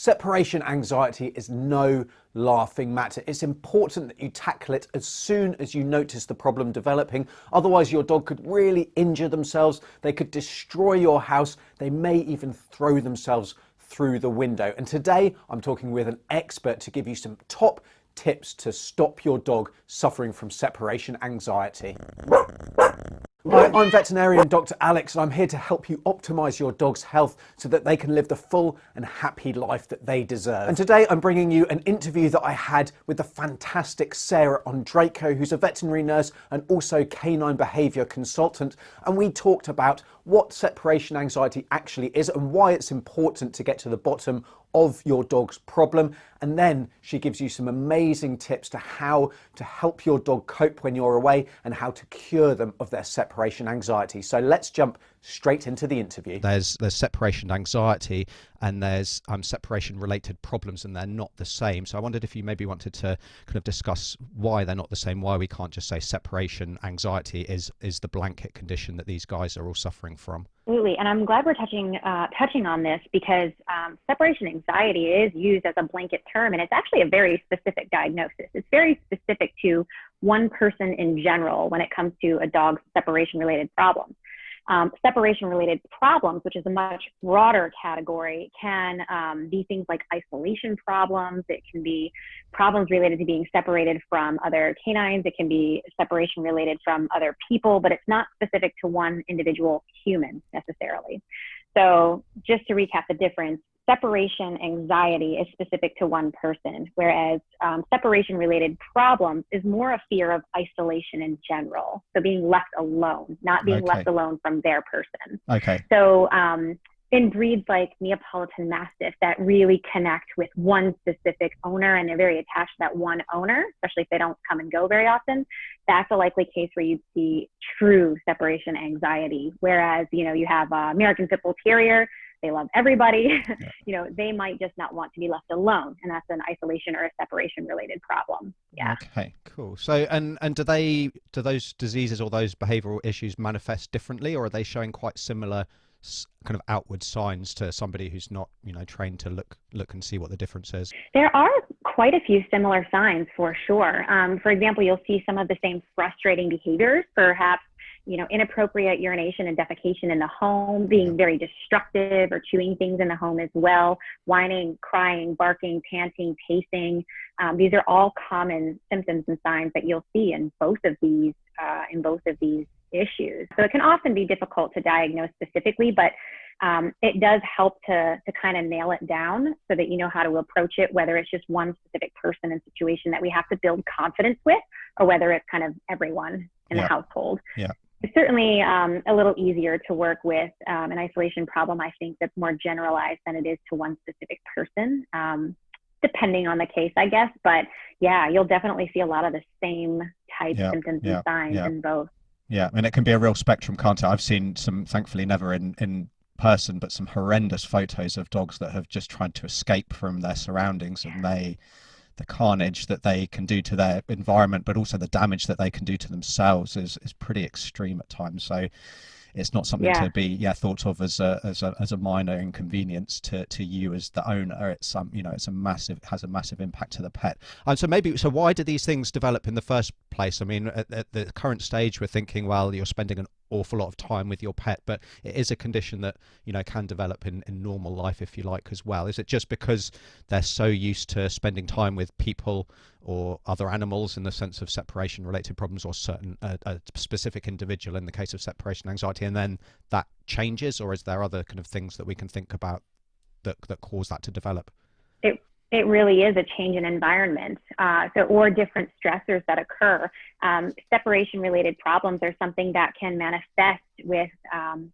Separation anxiety is no laughing matter. It's important that you tackle it as soon as you notice the problem developing. Otherwise, your dog could really injure themselves. They could destroy your house. They may even throw themselves through the window. And today, I'm talking with an expert to give you some top tips to stop your dog suffering from separation anxiety. Hi, I'm veterinarian Dr. Alex, and I'm here to help you optimize your dog's health so that they can live the full and happy life that they deserve. And today I'm bringing you an interview that I had with the fantastic Sara Ondrako, who's a veterinary nurse and also canine behavior consultant. And we talked about what separation anxiety actually is and why it's important to get to the bottom of your dog's problem. And then she gives you some amazing tips to how to help your dog cope when you're away and how to cure them of their separation anxiety. So let's jump straight into the interview. There's separation anxiety and there's separation related problems, and they're not the same. So I wondered if you maybe wanted to kind of discuss why they're not the same, why we can't just say separation anxiety is the blanket condition that these guys are all suffering from. Absolutely, and I'm glad we're touching on this because separation anxiety is used as a blanket term, and it's actually a very specific diagnosis. It's very specific to one person in general when it comes to a dog's separation-related problems. Separation-related problems, which is a much broader category, can be things like isolation problems. It can be problems related to being separated from other canines. It can be separation related from other people, but it's not specific to one individual human necessarily. So just to recap the difference, separation anxiety is specific to one person, whereas separation-related problems is more a fear of isolation in general. So being left alone, not being left alone from their person. Okay. So in breeds like Neapolitan Mastiff that really connect with one specific owner and they're very attached to that one owner, especially if they don't come and go very often, that's a likely case where you'd see true separation anxiety. Whereas, you have American Pit Bull Terrier, they love everybody. Yeah. They might just not want to be left alone, and that's an isolation or a separation relakind problem. Yeah. Okay, cool. So, and do those diseases or those behavioural issues manifest differently, or are they showing quite similar kind of outward signs to somebody who's not, trained to look and see what the difference is? There are quite a few similar signs for sure. For example, you'll see some of the same frustrating behaviors, perhaps inappropriate urination and defecation in the home, being very destructive or chewing things in the home as well, whining, crying, barking, panting, pacing. These are all common symptoms and signs that you'll see in both of these issues. So it can often be difficult to diagnose specifically, but it does help to kind of nail it down so that you know how to approach it, whether it's just one specific person and situation that we have to build confidence with, or whether it's kind of everyone in the household. Yeah. It's certainly a little easier to work with an isolation problem, I think, that's more generalized than it is to one specific person, depending on the case, I guess. But yeah, you'll definitely see a lot of the same type symptoms and signs in both. Yeah, and it can be a real spectrum, can't it? I've seen some, thankfully never in person, but some horrendous photos of dogs that have just tried to escape from their surroundings, and the carnage that they can do to their environment, but also the damage that they can do to themselves is pretty extreme at times. So it's not something to be thought of as a minor inconvenience to you as the owner. It's has a massive impact to the pet. And so why do these things develop in the first place? I mean, at the current stage, we're thinking, well, you're spending an awful lot of time with your pet, but it is a condition that can develop in normal life, if you like, as well. Is it just because they're so used to spending time with people or other animals in the sense of separation related problems, or certain a specific individual in the case of separation anxiety, and then that changes, or is there other kind of things that we can think about that cause that to develop? It really is a change in environment, or different stressors that occur. Separation-related problems are something that can manifest with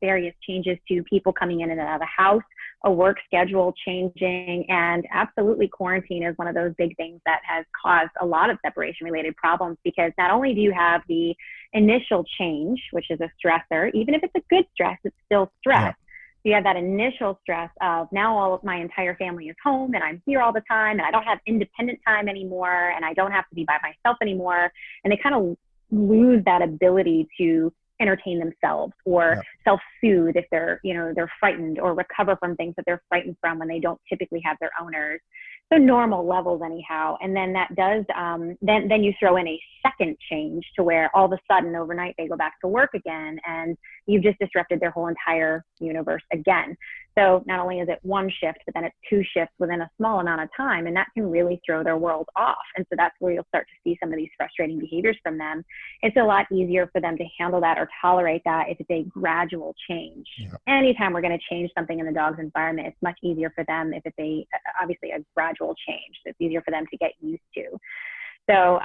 various changes to people coming in and out of the house, a work schedule changing, and absolutely quarantine is one of those big things that has caused a lot of separation-related problems, because not only do you have the initial change, which is a stressor, even if it's a good stress, it's still stress. Yeah. So you have that initial stress of now all of my entire family is home and I'm here all the time and I don't have independent time anymore and I don't have to be by myself anymore. And they kind of lose that ability to entertain themselves or self-soothe if they're, they're frightened, or recover from things that they're frightened from when they don't typically have their owners. So normal levels anyhow. And then that does, then you throw in a second change to where all of a sudden overnight they go back to work again, and you've just disrupted their whole entire universe again. So not only is it one shift, but then it's two shifts within a small amount of time, and that can really throw their world off. And so that's where you'll start to see some of these frustrating behaviors from them. It's a lot easier for them to handle that or tolerate that if it's a gradual change. Anytime we're going to change something in the dog's environment, it's much easier for them if it's obviously a gradual change. It's easier for them to get used to. So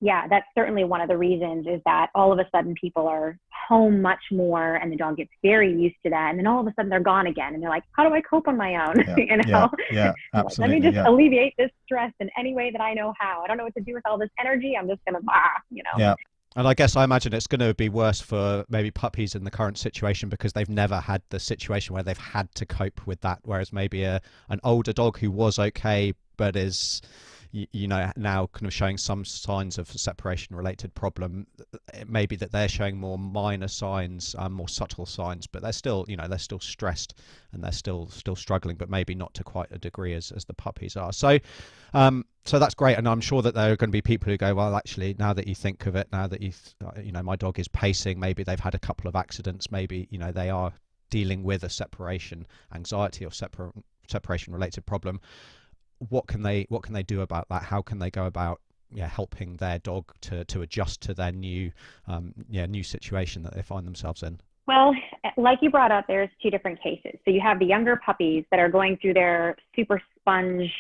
that's certainly one of the reasons, is that all of a sudden people are home much more and the dog gets very used to that. And then all of a sudden they're gone again. And they're like, how do I cope on my own? Yeah, absolutely. Let me just alleviate this stress in any way that I know how. I don't know what to do with all this energy. I'm just going to, Yeah. And I guess I imagine it's going to be worse for maybe puppies in the current situation, because they've never had the situation where they've had to cope with that. Whereas maybe an older dog who was okay, but is, now kind of showing some signs of a separation related problem, it may be that they're showing more minor signs, more subtle signs, but they're still, they're still stressed and they're still struggling, but maybe not to quite a degree as the puppies are. So that's great. And I'm sure that there are going to be people who go, well, actually, now that you think of it, now that my dog is pacing, maybe they've had a couple of accidents, maybe, they are dealing with a separation anxiety or separation related problem. What can they do about that? How can they go about helping their dog to adjust to their new situation that they find themselves in? Well, like you brought up, there's two different cases. So you have the younger puppies that are going through their super sponge,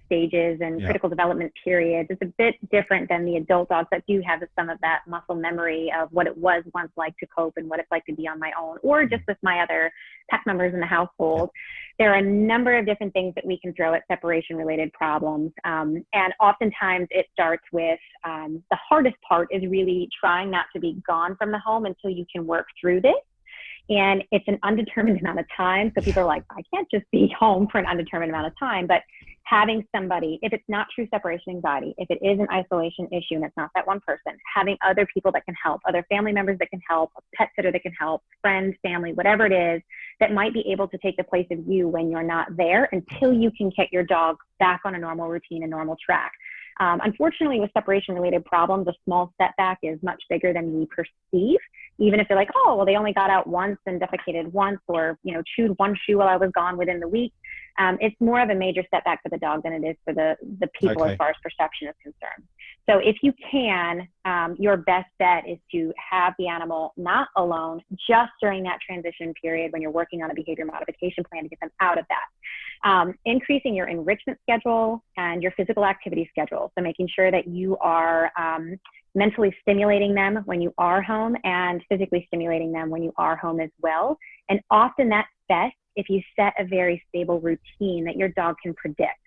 stages and critical development periods. It's a bit different than the adult dogs that do have some of that muscle memory of what it was once like to cope and what it's like to be on my own, or just with my other pet members in the household. There are a number of different things that we can throw at separation related problems. And oftentimes it starts with the hardest part is really trying not to be gone from the home until you can work through this. And it's an undetermined amount of time. So people are like, I can't just be home for an undetermined amount of time. But having somebody, if it's not true separation anxiety, if it is an isolation issue and it's not that one person, having other people that can help, other family members that can help, a pet sitter that can help, friends, family, whatever it is, that might be able to take the place of you when you're not there until you can get your dog back on a normal routine, a normal track. Unfortunately, with separation-related problems, a small setback is much bigger than we perceive. Even if they're like, oh, well, they only got out once and defecated once, or chewed one shoe while I was gone within the week. It's more of a major setback for the dog than it is for the people as far as perception is concerned. So if you can, your best bet is to have the animal not alone just during that transition period when you're working on a behavior modification plan to get them out of that. Increasing your enrichment schedule and your physical activity schedule. So making sure that you are mentally stimulating them when you are home and physically stimulating them when you are home as well. And often that's best if you set a very stable routine that your dog can predict.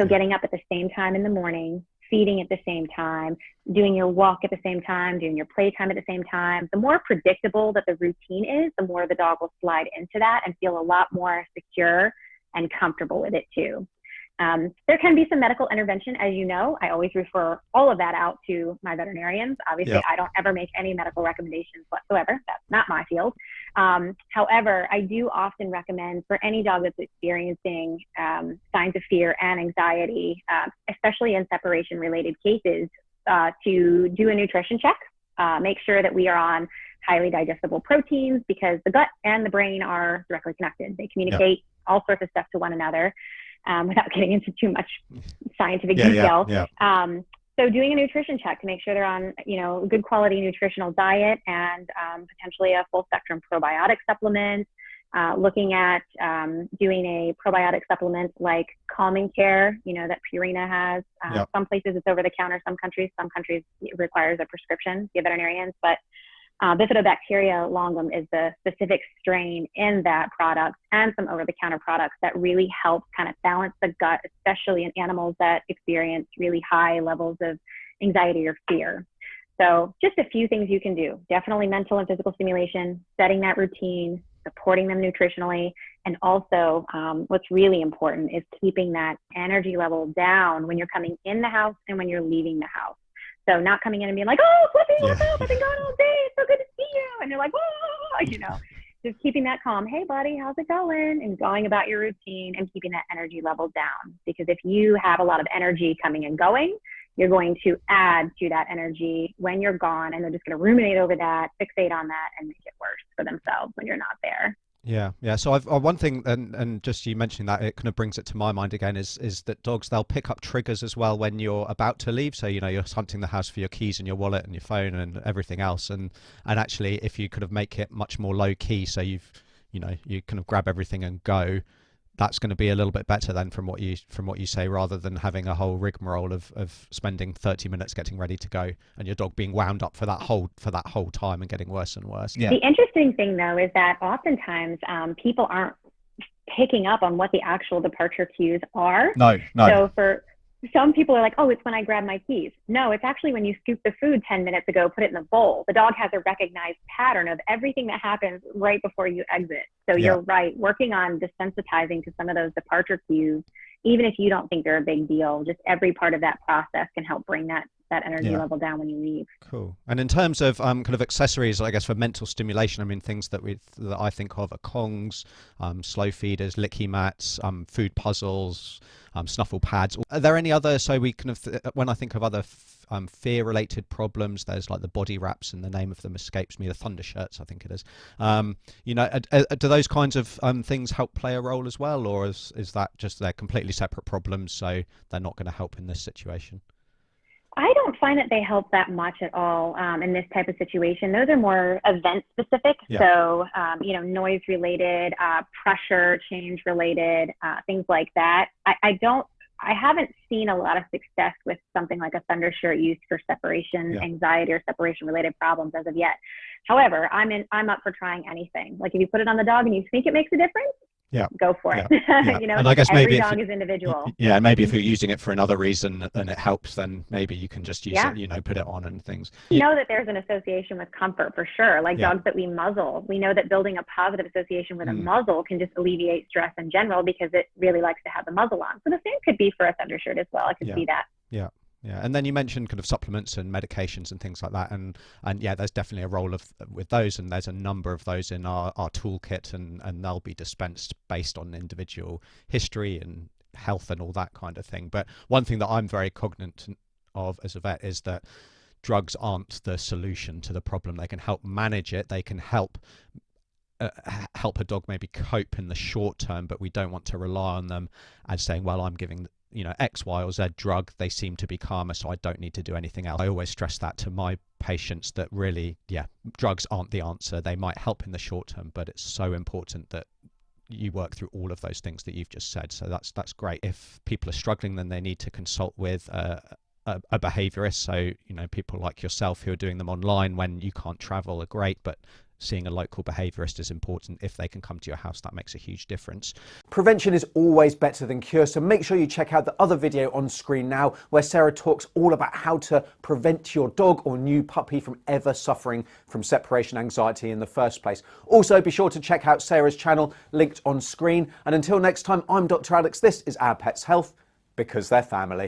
So getting up at the same time in the morning, feeding at the same time, doing your walk at the same time, doing your playtime at the same time. The more predictable that the routine is, the more the dog will slide into that and feel a lot more secure and comfortable with it too. There can be some medical intervention, as you know. I always refer all of that out to my veterinarians. Obviously, I don't ever make any medical recommendations whatsoever. That's not my field. However, I do often recommend for any dog that's experiencing signs of fear and anxiety, especially in separation-related cases, to do a nutrition check. Make sure that we are on highly digestible proteins, because the gut and the brain are directly connected. They communicate all sorts of stuff to one another. Without getting into too much scientific detail. So doing a nutrition check to make sure they're on, a good quality nutritional diet and potentially a full spectrum probiotic supplement, looking at doing a probiotic supplement like Calming Care, that Purina has. Some places it's over the counter, some countries it requires a prescription via veterinarians, but Bifidobacteria longum is the specific strain in that product, and some over-the-counter products that really help kind of balance the gut, especially in animals that experience really high levels of anxiety or fear. So just a few things you can do. Definitely mental and physical stimulation, setting that routine, supporting them nutritionally, and also what's really important is keeping that energy level down when you're coming in the house and when you're leaving the house. So not coming in and being like, oh, Fluffy, what's Yeah. up? I've been gone all day. It's so good to see you. And you're like, whoa, you know, just keeping that calm. Hey, buddy, how's it going? And going about your routine and keeping that energy level down. Because if you have a lot of energy coming and going, you're going to add to that energy when you're gone, and they're just going to ruminate over that, fixate on that, and make it worse for themselves when you're not there. Yeah, yeah. So one thing, and just you mentioning that, it kind of brings it to my mind again, is that dogs, they'll pick up triggers as well when you're about to leave. So, you know, you're hunting the house for your keys and your wallet and your phone and everything else. And actually, if you could have make it much more low key, so you know, you kind of grab everything and go, that's going to be a little bit better than from what you say, rather than having a whole rigmarole of spending 30 minutes getting ready to go and your dog being wound up for that whole time and getting worse and worse. Yeah. The interesting thing, though, is that oftentimes people aren't picking up on what the actual departure cues are. No. So for some people are like, oh, it's when I grab my keys. No, it's actually when you scoop the food 10 minutes ago, put it in the bowl. The dog has a recognized pattern of everything that happens right before you exit. So you're right, working on desensitizing to some of those departure cues, even if you don't think they're a big deal, just every part of that process can help bring that energy level down when you leave. Cool. And in terms of kind of accessories, I guess, for mental stimulation, I mean, things that I think of are Kongs, slow feeders, licky mats, food puzzles, snuffle pads. Are there any other, so we kind of, when I think of other fear-related problems, there's like the body wraps, and the name of them escapes me, the thunder shirts, I think it is. You know, do those kinds of things help play a role as well, or is that just they're completely separate problems, so they're not going to help in this situation? I don't find that they help that much at all in this type of situation. Those are more event specific. Yeah. So, you know, noise related, pressure change related, things like that. I haven't seen a lot of success with something like a thunder shirt used for separation anxiety or separation related problems as of yet. However, I'm up for trying anything. Like if you put it on the dog and you think it makes a difference, go for it. You know, and I guess every maybe dog is individual. Yeah, maybe if you're using it for another reason and it helps, then maybe you can just use it, you know, put it on and things. We know that there's an association with comfort for sure. Like dogs that we muzzle, we know that building a positive association with a muzzle can just alleviate stress in general because it really likes to have the muzzle on. So the same could be for a thunder shirt as well. I could see that. Yeah. Yeah, and then you mentioned kind of supplements and medications and things like that, and yeah, there's definitely a role with those, and there's a number of those in our toolkit, and they'll be dispensed based on individual history and health and all that kind of thing. But one thing that I'm very cognizant of as a vet is that drugs aren't the solution to the problem. They can help manage it. They can help a dog maybe cope in the short term, but we don't want to rely on them as saying, well, I'm giving X, Y, or Z drug, they seem to be calmer, so I don't need to do anything else. I always stress that to my patients, that really, drugs aren't the answer. They might help in the short term, but it's so important that you work through all of those things that you've just said. So that's great. If people are struggling, then they need to consult with a behaviorist. So, people like yourself who are doing them online when you can't travel are great, but seeing a local behaviorist is important. If they can come to your house, that makes a huge difference. Prevention is always better than cure, so make sure you check out the other video on screen now where Sarah talks all about how to prevent your dog or new puppy from ever suffering from separation anxiety in the first place. Also, be sure to check out Sarah's channel linked on screen. And until next time, I'm Dr. Alex. This is Our Pets Health, because they're family.